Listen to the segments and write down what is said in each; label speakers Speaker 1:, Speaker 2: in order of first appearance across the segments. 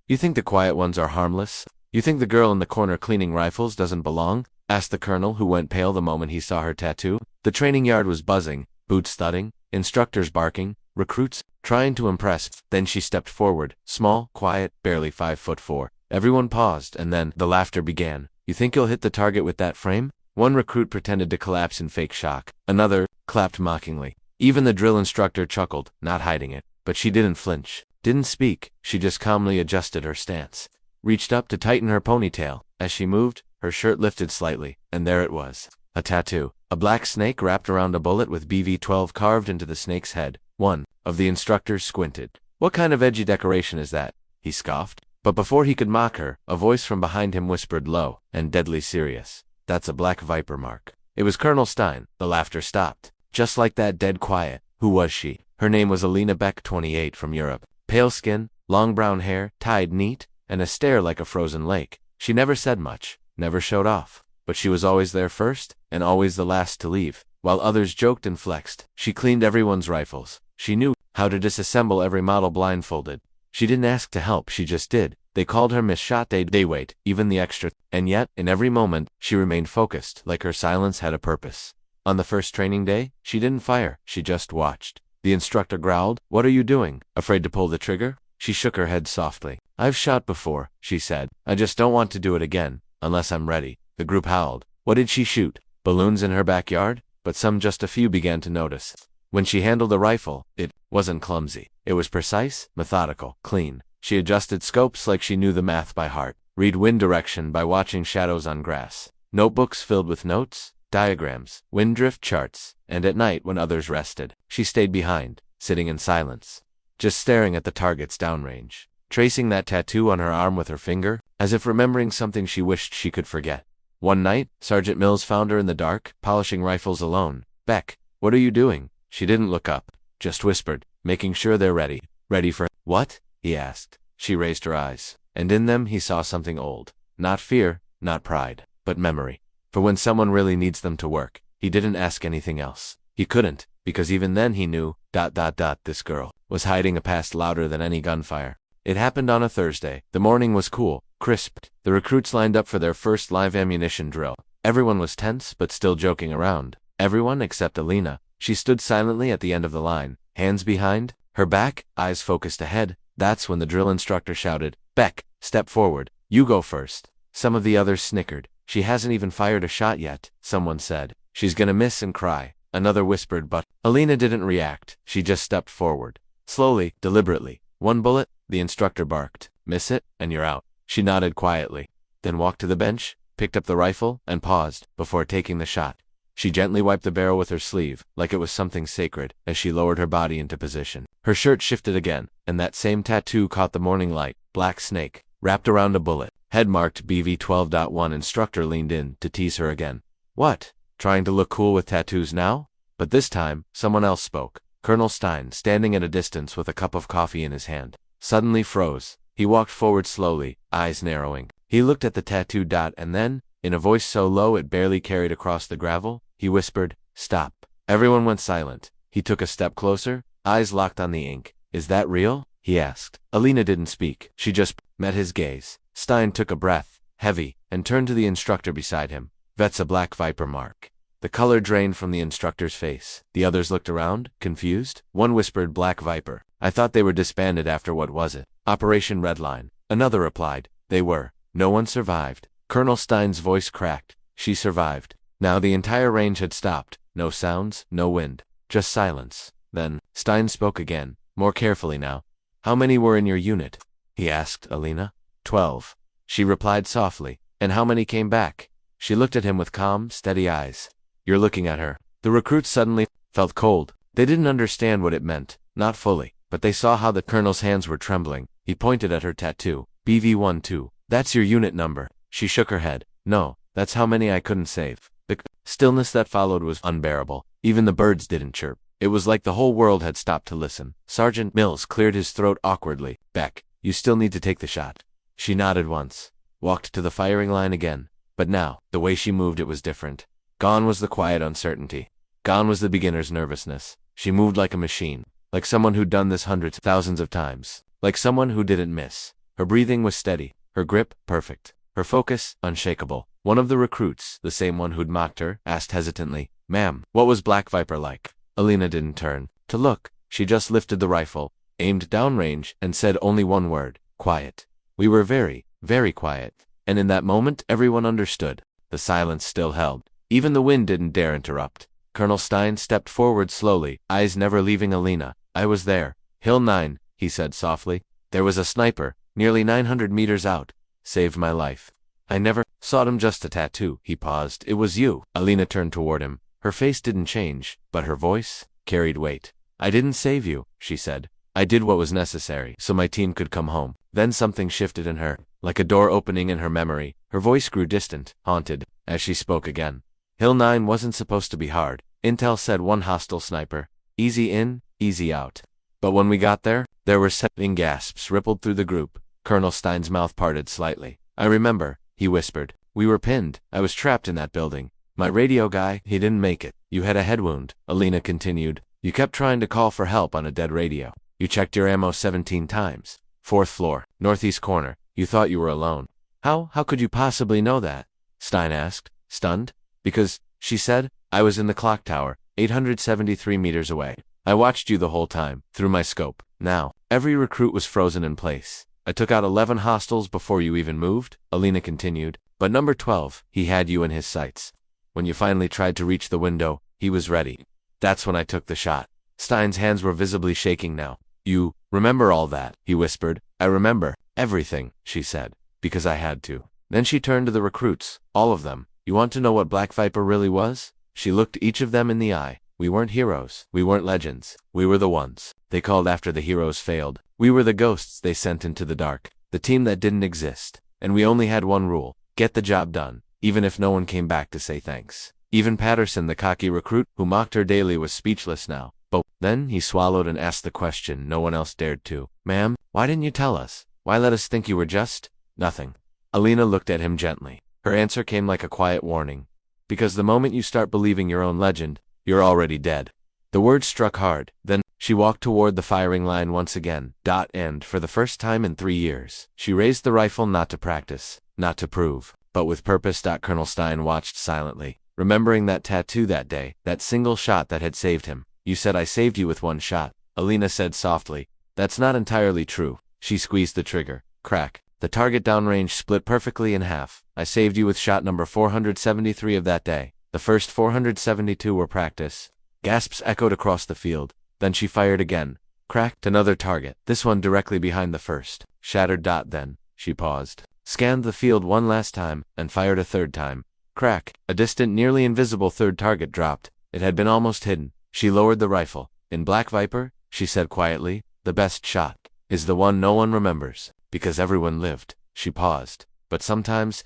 Speaker 1: You think the quiet ones are harmless? You think the girl in the corner cleaning rifles doesn't belong? Asked the colonel, who went pale the moment he saw her tattoo. The training yard was buzzing, boots thudding, instructors barking, recruits trying to impress. Then she stepped forward, small, quiet, barely 5'4". Everyone paused, and then the laughter began. You think you'll hit the target with that frame? One recruit pretended to collapse in fake shock. Another clapped mockingly. Even the drill instructor chuckled, not hiding it. But she didn't flinch, didn't speak. She just calmly adjusted her stance, reached up to tighten her ponytail. As she moved, her shirt lifted slightly, and there it was. A tattoo. A black snake wrapped around a bullet with BV-12 carved into the snake's head. One of the instructors squinted. What kind of edgy decoration is that? He scoffed. But before he could mock her, a voice from behind him whispered low and deadly serious. That's a black viper mark. It was Colonel Stein. The laughter stopped. Just like that, dead quiet. Who was she? Her name was Alina Beck, 28, from Europe. Pale skin, long brown hair, tied neat, and a stare like a frozen lake. She never said much, never showed off. But she was always there first, and always the last to leave. While others joked and flexed, she cleaned everyone's rifles. She knew how to disassemble every model blindfolded. She didn't ask to help, she just did. They called her Miss Shot Day Wait, even the extra. And yet, in every moment, she remained focused, like her silence had a purpose. On the first training day, she didn't fire, she just watched. The instructor growled, "What are you doing? Afraid to pull the trigger?" She shook her head softly. "I've shot before," she said. "I just don't want to do it again, unless I'm ready." The group howled. What did she shoot? Balloons in her backyard? But just a few began to notice. When she handled the rifle, it wasn't clumsy. It was precise, methodical, clean. She adjusted scopes like she knew the math by heart. Read wind direction by watching shadows on grass. Notebooks filled with notes, diagrams, wind drift charts, and at night when others rested, she stayed behind, sitting in silence, just staring at the targets downrange, tracing that tattoo on her arm with her finger, as if remembering something she wished she could forget. One night, Sergeant Mills found her in the dark, polishing rifles alone. "Beck, what are you doing?" She didn't look up, just whispered, "Making sure they're ready." "Ready for what?" he asked. She raised her eyes, and in them he saw something old. Not fear, not pride, but memory. For when someone really needs them to work, he didn't ask anything else. He couldn't, because even then he knew, this girl was hiding a past louder than any gunfire. It happened on a Thursday. The morning was cool, crisp. The recruits lined up for their first live ammunition drill. Everyone was tense, but still joking around. Everyone except Alina. She stood silently at the end of the line, hands behind, her back, eyes focused ahead. That's when the drill instructor shouted, "Beck, step forward. You go first." Some of the others snickered. "She hasn't even fired a shot yet," someone said. "She's gonna miss and cry." Another whispered, but Alina didn't react. She just stepped forward. Slowly, deliberately. "One bullet," the instructor barked. "Miss it, and you're out." She nodded quietly, then walked to the bench, picked up the rifle, and paused before taking the shot. She gently wiped the barrel with her sleeve, like it was something sacred, as she lowered her body into position. Her shirt shifted again, and that same tattoo caught the morning light. Black snake, wrapped around a bullet. Head marked BV-12.1. Instructor leaned in to tease her again. "What? Trying to look cool with tattoos now?" But this time, someone else spoke. Colonel Stein, standing at a distance with a cup of coffee in his hand, suddenly froze. He walked forward slowly, eyes narrowing. He looked at the tattoo dot and then, in a voice so low it barely carried across the gravel, he whispered, "Stop." Everyone went silent. He took a step closer, eyes locked on the ink. "Is that real?" he asked. Alina didn't speak. She just met his gaze. Stein took a breath, heavy, and turned to the instructor beside him. "That's a black viper mark." The color drained from the instructor's face. The others looked around, confused. One whispered, "Black Viper. I thought they were disbanded after what was it? Operation Redline." Another replied, "They were. No one survived." Colonel Stein's voice cracked. "She survived." Now the entire range had stopped. No sounds, no wind, just silence. Then, Stein spoke again, more carefully now. "How many were in your unit?" he asked Alina. 12. She replied softly. "And how many came back?" She looked at him with calm, steady eyes. "You're looking at her." The recruits suddenly felt cold. They didn't understand what it meant, not fully, but they saw how the colonel's hands were trembling. He pointed at her tattoo. "BV-12. That's your unit number." She shook her head. "No, that's how many I couldn't save." The stillness that followed was unbearable. Even the birds didn't chirp. It was like the whole world had stopped to listen. Sergeant Mills cleared his throat awkwardly. "Beck, you still need to take the shot." She nodded once, walked to the firing line again. But now, the way she moved, it was different. Gone was the quiet uncertainty. Gone was the beginner's nervousness. She moved like a machine, like someone who'd done this hundreds, thousands of times, like someone who didn't miss. Her breathing was steady, her grip perfect, her focus unshakable. One of the recruits, the same one who'd mocked her, asked hesitantly, "Ma'am, what was Black Viper like?" Alina didn't turn to look. She just lifted the rifle, aimed downrange, and said only one word, "Quiet." We were very, very quiet, and in that moment everyone understood. The silence still held. Even the wind didn't dare interrupt. Colonel Stein stepped forward slowly, eyes never leaving Alina. "I was there. Hill 9, he said softly. "There was a sniper, nearly 900 meters out. Saved my life. I never saw him, just a tattoo." He paused. "It was you." Alina turned toward him. Her face didn't change, but her voice carried weight. "I didn't save you," she said. "I did what was necessary so my team could come home." Then something shifted in her, like a door opening in her memory. Her voice grew distant, haunted, as she spoke again. "Hill 9 wasn't supposed to be hard. Intel said one hostile sniper. Easy in, easy out. But when we got there, there were settling gasps rippled through the group. Colonel Stein's mouth parted slightly. "I remember," he whispered. "We were pinned. I was trapped in that building. My radio guy, he didn't make it. You had a head wound," Alina continued. "You kept trying to call for help on a dead radio. You checked your ammo 17 times. 4th floor, northeast corner. You thought you were alone." How could you possibly know that?" Stein asked, stunned. "Because," she said, "I was in the clock tower, 873 meters away. I watched you the whole time, through my scope." Now, every recruit was frozen in place. "I took out 11 hostiles before you even moved," Alina continued. "But number 12, he had you in his sights. When you finally tried to reach the window, he was ready. That's when I took the shot." Stein's hands were visibly shaking now. "You remember all that?" he whispered. "I remember everything," she said, "because I had to." Then she turned to the recruits, all of them. "You want to know what Black Viper really was?" She looked each of them in the eye. "We weren't heroes. We weren't legends. We were the ones they called after the heroes failed. We were the ghosts they sent into the dark, the team that didn't exist. And we only had one rule: get the job done, even if no one came back to say thanks." Even Patterson, the cocky recruit who mocked her daily, was speechless now. But then he swallowed and asked the question no one else dared to. "Ma'am, why didn't you tell us? Why let us think you were just nothing?" Alina looked at him gently. Her answer came like a quiet warning. "Because the moment you start believing your own legend, you're already dead." The words struck hard. Then she walked toward the firing line once again. And for the first time in 3 years, she raised the rifle, not to practice, not to prove, but with purpose. Colonel Stein watched silently, remembering that tattoo that day, that single shot that had saved him. "You said I saved you with one shot," Alina said softly. "That's not entirely true." She squeezed the trigger. Crack. The target downrange split perfectly in half. "I saved you with shot number 473 of that day. The first 472 were practice." Gasps echoed across the field. Then she fired again. Cracked. Another target, this one directly behind the first. Shattered. Then she paused, scanned the field one last time, and fired a third time. Crack. A distant, nearly invisible third target dropped. It had been almost hidden. She lowered the rifle. "In Black Viper," she said quietly, "the best shot is the one no one remembers, because everyone lived." She paused. "But sometimes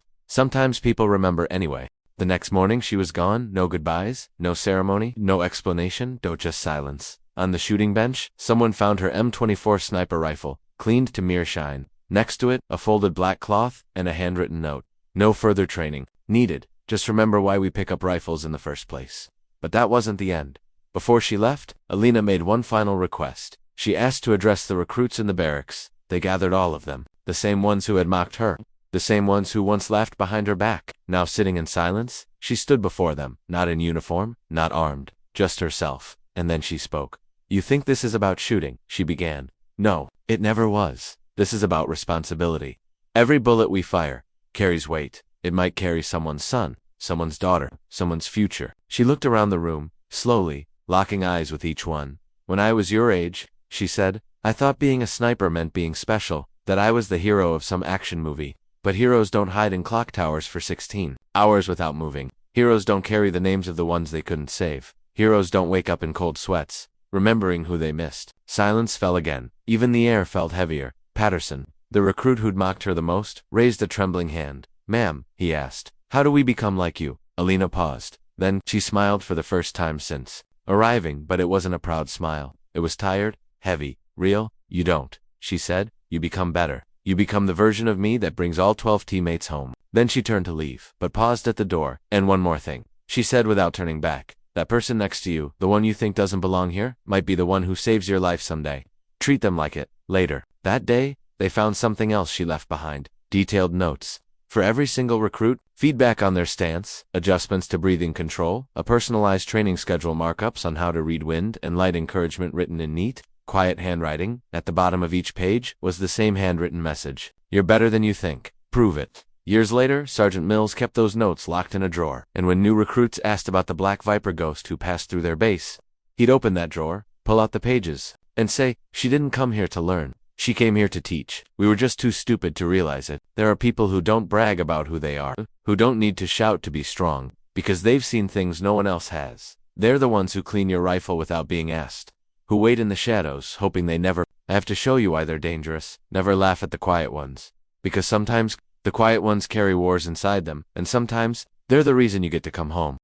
Speaker 1: people remember anyway." The next morning she was gone. No goodbyes, no ceremony, no explanation, just silence. On the shooting bench, someone found her M24 sniper rifle, cleaned to mere shine. Next to it, a folded black cloth and a handwritten note. "No further training needed. Just remember why we pick up rifles in the first place." But that wasn't the end. Before she left, Alina made one final request. She asked to address the recruits in the barracks. They gathered, all of them, the same ones who had mocked her, the same ones who once laughed behind her back. Now sitting in silence, she stood before them, not in uniform, not armed, just herself. And then she spoke. "You think this is about shooting," she began. "No, it never was. This is about responsibility. Every bullet we fire carries weight. It might carry someone's son, someone's daughter, someone's future." She looked around the room, slowly, locking eyes with each one. "When I was your age," she said, "I thought being a sniper meant being special, that I was the hero of some action movie. But heroes don't hide in clock towers for 16 hours without moving. Heroes don't carry the names of the ones they couldn't save. Heroes don't wake up in cold sweats, remembering who they missed." Silence fell again. Even the air felt heavier. Patterson, the recruit who'd mocked her the most, raised a trembling hand. "Ma'am," he asked, "how do we become like you?" Alina paused. Then she smiled for the first time since arriving, but it wasn't a proud smile. It was tired, heavy, real. "You don't," she said. "You become better. You become the version of me that brings all 12 teammates home." Then she turned to leave, but paused at the door. "And one more thing," she said without turning back. "That person next to you, the one you think doesn't belong here, might be the one who saves your life someday. Treat them like it. Later." That day, they found something else she left behind: detailed notes. For every single recruit, feedback on their stance, adjustments to breathing control, a personalized training schedule, markups on how to read wind and light, encouragement written in neat, quiet handwriting. At the bottom of each page was the same handwritten message: "You're better than you think. Prove it." Years later, Sergeant Mills kept those notes locked in a drawer, and when new recruits asked about the Black Viper ghost who passed through their base, he'd open that drawer, pull out the pages, and say, "She didn't come here to learn. She came here to teach. We were just too stupid to realize it." There are people who don't brag about who they are, who don't need to shout to be strong, because they've seen things no one else has. They're the ones who clean your rifle without being asked, who wait in the shadows, hoping they never. I have to show you why they're dangerous. Never laugh at the quiet ones, because sometimes the quiet ones carry wars inside them, and sometimes they're the reason you get to come home.